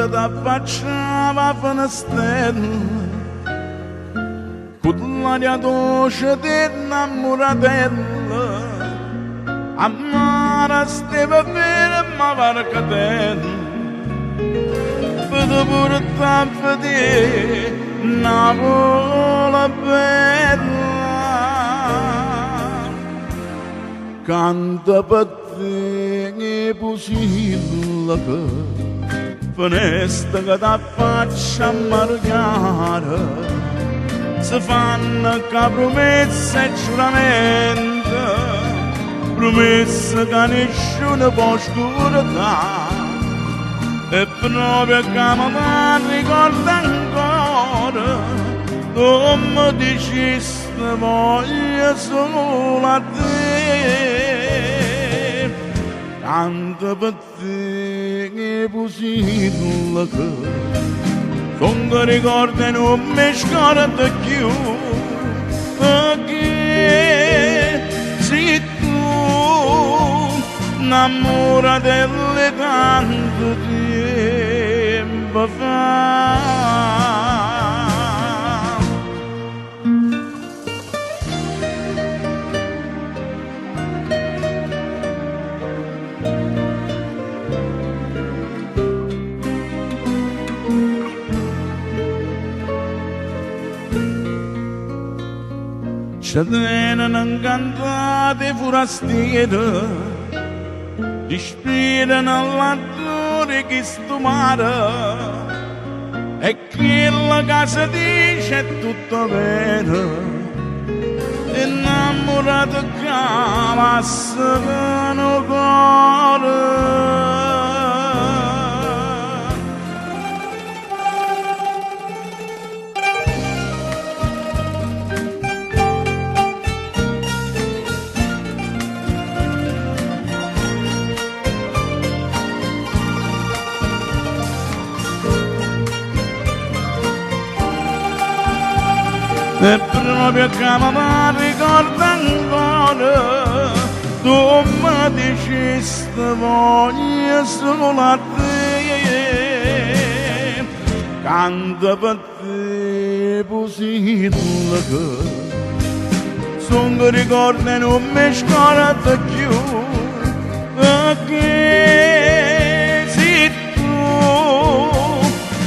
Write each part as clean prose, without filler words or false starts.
t'affacciava a finestrella, con l'aria dolce dell'innamoratella, a mare stava ferma varcatella, per portare a vedere una vola bella. Canta per te Pusilleco, finestra che t'affaccia a margare, si fanno che promesse e giuramenti, promesse che nessuno può scordare, e proprio che mi ricorda ancora, come dicesti voglio solo a te. Canta per te Pusilleco, con che ricordi non mi scordo più, perché sei tu innamorata delle tanto tempo fa. Ci tengono cantate forastiere, ispirano all'attore che sto mare, e quella che si dice è tutto vero, innamorato che passano cuore. E proprio che mi ricorda ancora, tu mi dicesti voglio solo a te. Canta per te Pusilleco, son che ricordi non mi scordo più, perché sei tu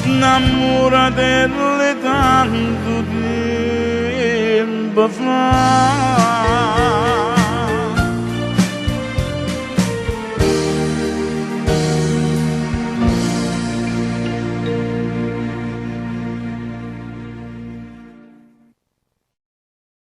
innamorata delle tanto tempo fa.